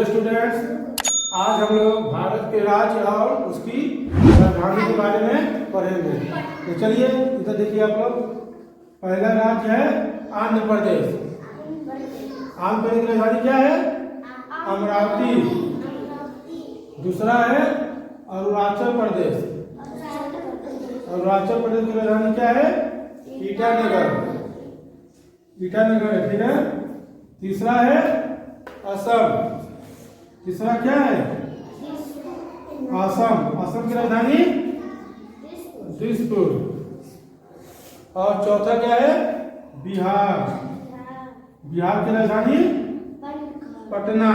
Students, आज हम लोग भारत के राज्य और उसकी राजधानी के बारे में पढ़ेंगे। तो चलिए इधर देखिए आप लोग। पहला राज्य है आंध्र प्रदेश। आंध्र प्रदेश की राजधानी क्या है? अमरावती। दूसरा है अरुणाचल प्रदेश। अरुणाचल प्रदेश की राजधानी क्या है? ईटानगर। ईटानगर है, ठीक है। तीसरा है असम। तीसरा क्या है? असम। असम की राजधानी दिसपुर। और चौथा क्या है? बिहार। बिहार की राजधानी पटना।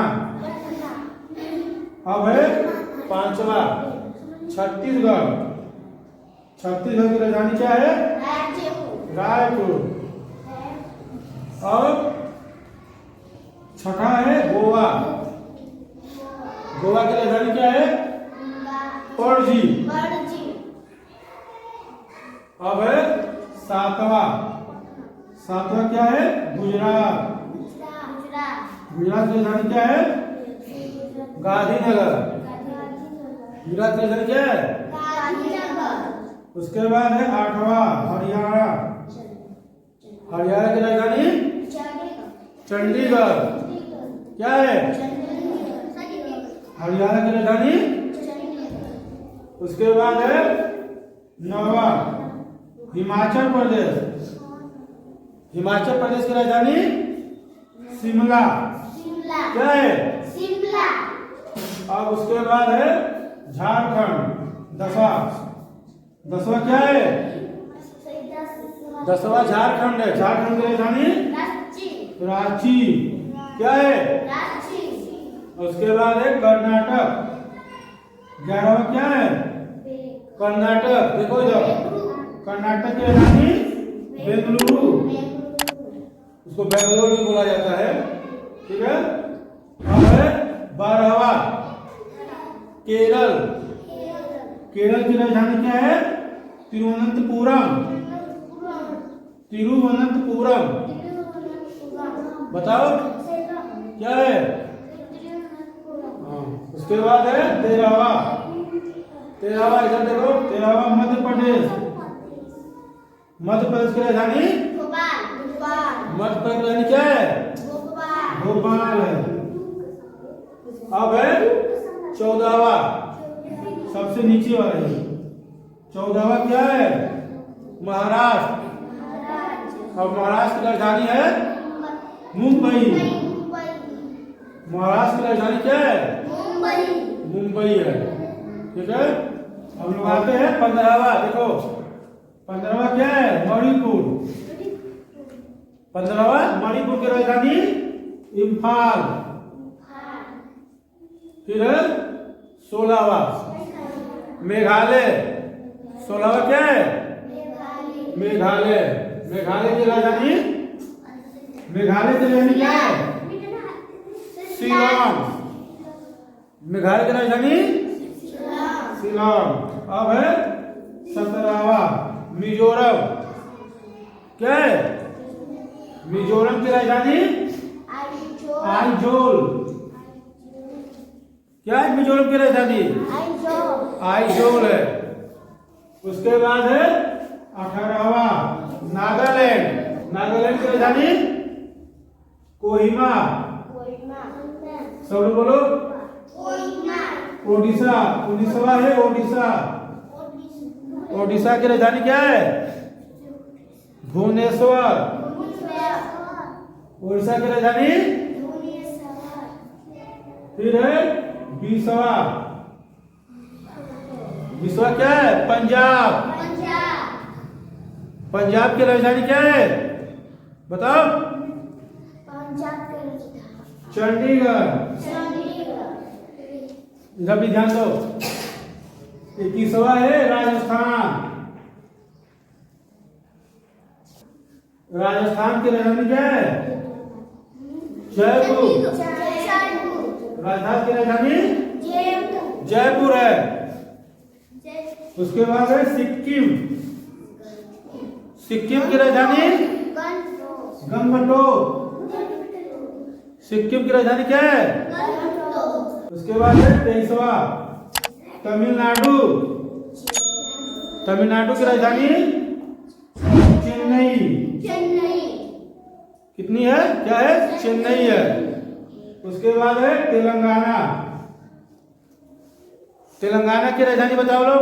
अब है पांचवा छत्तीसगढ़। छत्तीसगढ़ की राजधानी क्या है? रायपुर। और छठा है गोवा। गोवा की राजधानी क्या है? पणजी। अब है सातवां क्या है? गुजरात। गुजरात की राजधानी क्या है? गांधीनगर। गुजरात की राजधानी क्या है? उसके बाद है आठवां हरियाणा। हरियाणा की राजधानी चंडीगढ़। क्या है? हरियाणा की राजधानी। उसके बाद है नौवां हिमाचल प्रदेश। हिमाचल प्रदेश की राजधानी शिमला। क्या है? अब उसके बाद है झारखंड। दसवां क्या है? दसवां झारखंड है। झारखंड की राजधानी रांची। क्या है? उसके बाद है कर्नाटक। 11वां क्या है? कर्नाटक। देखो इधर, कर्नाटक की राजधानी बेंगलुरु। उसको बेंगलोर भी बोला जाता है, ठीक है। अब है 12वां केरल। केरल की राजधानी क्या है? तिरुवनंतपुरम। तिरुवनंतपुरम। बताओ क्या है? उसके बाद है 13वां इधर देखो। 13वां मध्य प्रदेश। मध्य प्रदेश की राजधानी मध्य प्रदेश की राजधानी क्या है? भोपाल है। अब है 14वां, सबसे नीचे वाला है। 14वां क्या है? महाराष्ट्र। अब महाराष्ट्र की राजधानी है मुंबई। महाराष्ट्र की राजधानी क्या है? मुंबई है, ठीक है। हम लोग आते हैं 15वां। देखो 15वां क्या है? मणिपुर। 15वां मणिपुर की राजधानी इम्फाल। फिर है 16वां मेघालय। 16वां क्या है? मेघालय। मेघालय की राजधानी क्या है? शिलांग। मेघालय की राजधानी शिलांग। अब है 17वां मिजोरम। क्या है? मिजोरम की राजधानी आइजोल। क्या है मिजोरम की राजधानी? आइजोल है। उसके बाद है 18वां नागालैंड। नागालैंड की राजधानी कोहिमा। सब लोग बोलो। ओडिशा। 19वां है ओडिशा। ओडिशा की राजधानी क्या है? भुवनेश्वर। ओडिशा की राजधानी। फिर है 20वां क्या है? पंजाब। पंजाब की राजधानी क्या है? बताओ। चंडीगढ़। इधर भी ध्यान दो। 21वां है राजस्थान। राजस्थान की राजधानी क्या है? जयपुर। राजस्थान की राजधानी जयपुर है। उसके बाद है सिक्किम। सिक्किम की राजधानी गंगटोक। सिक्किम की राजधानी क्या है? उसके बाद है 23वां तमिलनाडु। तमिलनाडु की राजधानी चेन्नई। कितनी है? क्या है? चेन्नई है। उसके बाद है तेलंगाना। तेलंगाना की राजधानी बताओ लोग,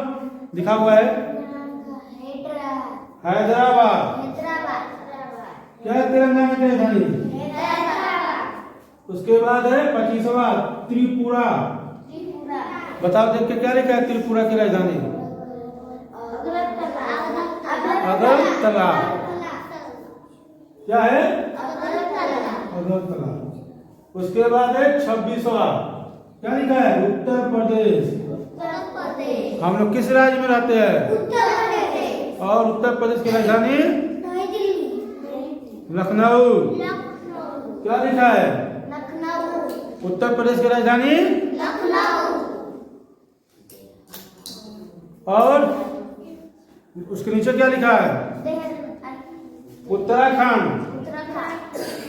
लिखा हुआ है हैदराबाद। क्या है तेलंगाना की राजधानी? उसके बाद है 25वां त्रिपुरा। बताओ देख के क्या लिखा है त्रिपुरा की राजधानी? अगरतला। क्या है? अगरतला। उसके बाद है 26वां, क्या लिखा है? उत्तर प्रदेश। हम लोग किस राज्य में रहते हैं? और उत्तर प्रदेश की राजधानी लखनऊ। क्या लिखा है? उत्तर प्रदेश की राजधानी लखनऊ। और उसके नीचे क्या लिखा है? उत्तराखंड।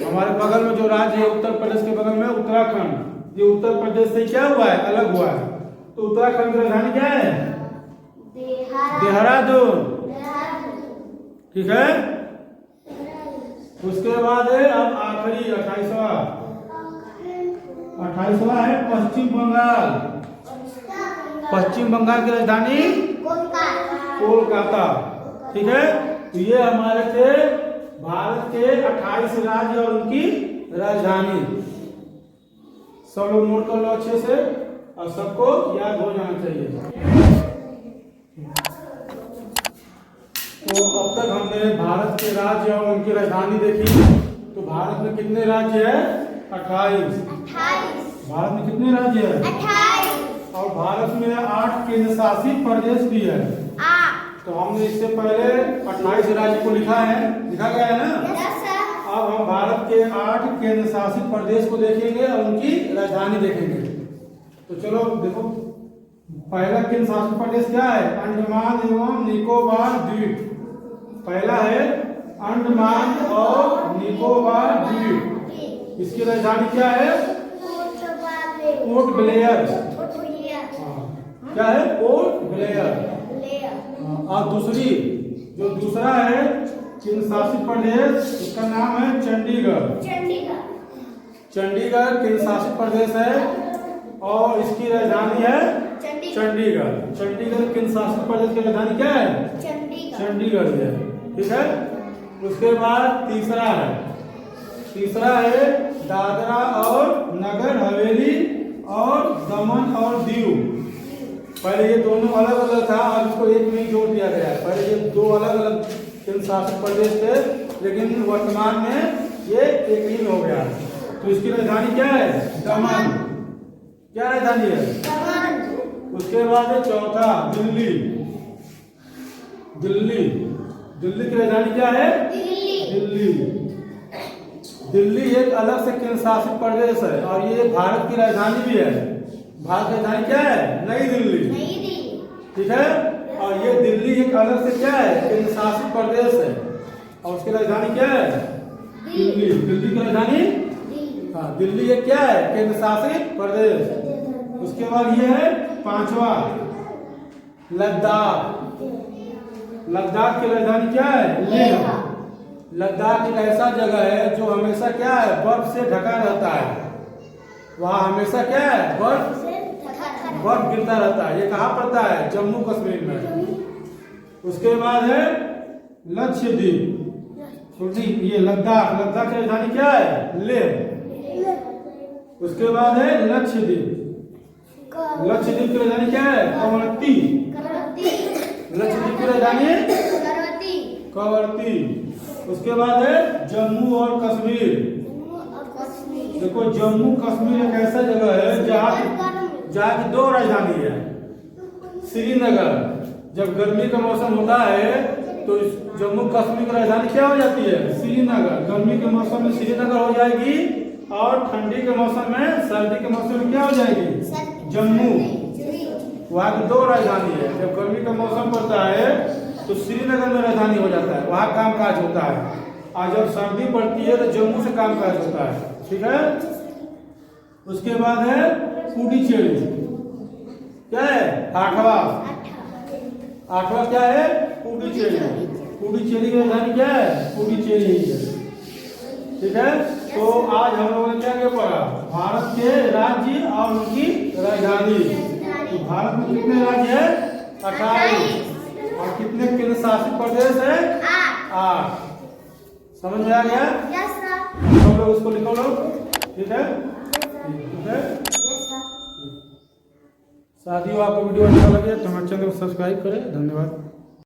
हमारे बगल में जो राज्य है उत्तर प्रदेश के बगल में उत्तराखंड, ये उत्तर प्रदेश से क्या हुआ है? अलग हुआ है। तो उत्तराखंड की राजधानी क्या है? देहरादून। ठीक है। उसके बाद है अब आखिरी 28वां है पश्चिम बंगाल। पश्चिम बंगाल की राजधानी कोलकाता। ठीक है। तो ये हमारे थे भारत के 28 राज्य और उनकी राजधानी। सब लोग नोट कर लो अच्छे से और सबको याद हो जाना चाहिए। तो अब तक हमने भारत के राज्य और उनकी राजधानी देखी। तो भारत में कितने राज्य है? 28। भारत में कितने राज्य है? 28। और भारत में 8 केंद्र शासित प्रदेश भी है। तो हमने इससे पहले 28 राज्य को लिखा गया है ना? अब हम भारत के 8 केंद्र शासित प्रदेश को देखेंगे और उनकी राजधानी देखेंगे। तो चलो देखो, पहला केंद्र शासित प्रदेश क्या है? अंडमान एवं निकोबार द्वीप। पहला है अंडमान और निकोबार द्वीप। इसकी राजधानी क्या है? Port Blair. क्या है? Port Blair. और दूसरा है केंद्र शासित प्रदेश, इसका नाम है चंडीगढ़। चंडीगढ़ केंद्र शासित प्रदेश है और इसकी राजधानी है चंडीगढ़। चंडीगढ़ केंद्र शासित प्रदेश की राजधानी क्या है? चंडीगढ़ है। ठीक है। उसके बाद तीसरा है दादरा और नगर हवेली और दमन और दीव। पहले ये दोनों अलग अलग था और इसको एक में जोड़ दिया गया है। पहले ये दो अलग अलग केंद्र शासित प्रदेश थे, लेकिन वर्तमान में ये एक ही हो गया। तो इसकी राजधानी क्या है? दमन। क्या राजधानी है? दमन। उसके बाद है चौथा दिल्ली। दिल्ली की राजधानी क्या है? दिल्ली एक अलग से केंद्र शासित प्रदेश है और ये भारत की राजधानी भी है। भारत की राजधानी क्या है? नई दिल्ली। ठीक है। और ये दिल्ली एक अलग से क्या है? केंद्र शासित प्रदेश है और उसकी राजधानी क्या है? दिल्ली की राजधानी हाँ, दिल्ली एक क्या है? केंद्र शासित प्रदेश। उसके बाद ये है 5वां लद्दाख की राजधानी क्या है? लेह। लद्दाख एक ऐसा जगह है जो हमेशा क्या है? बर्फ से ढका रहता है। वहाँ हमेशा क्या है? बर्फ गिरता रहता है। ये कहाँ पड़ता है? जम्मू कश्मीर में। उसके बाद है लक्षद्वीप। ये लद्दाख की राजधानी क्या है? लेह। उसके बाद है लक्षद्वीप की राजधानी क्या है? कवरत्ती। लक्षद्वीप की राजधानी कवरत्ती। उसके बाद है जम्मू और कश्मीर। देखो, जम्मू कश्मीर एक ऐसा जगह है जहाँ की 2 राजधानी है। श्रीनगर, जब गर्मी का मौसम होता है तो जम्मू कश्मीर की राजधानी क्या हो जाती है? श्रीनगर। गर्मी के मौसम में श्रीनगर हो जाएगी और ठंडी के मौसम में, सर्दी के मौसम में क्या हो जाएगी? जम्मू। वहाँ की 2 राजधानी है। जब गर्मी का मौसम पड़ता है तो श्रीनगर में राजधानी हो जाता है, वहाँ कामकाज होता है। और जब सर्दी पड़ती है तो जम्मू से कामकाज होता है। ठीक है। उसके बाद है पुडुचेरी, क्या है 8वां क्या है पुडुचेरी। पुडुचेरी की राजधानी क्या है, पुडुचेरी है। ठीक है, तो आज हम लोगों ने क्या क्या पढ़ा, भारत के राज्य और उनकी राजधानी। तो भारत में कितने राज्य है, 28, और कितने केंद्र शासित प्रदेश है, 8। समझ में आ गया, हम लोग उसको लिखो लो। ठीक है, ठीक है। साथियों, आपको वीडियो अच्छा लगे तो हमारे चैनल को सब्सक्राइब करें। धन्यवाद।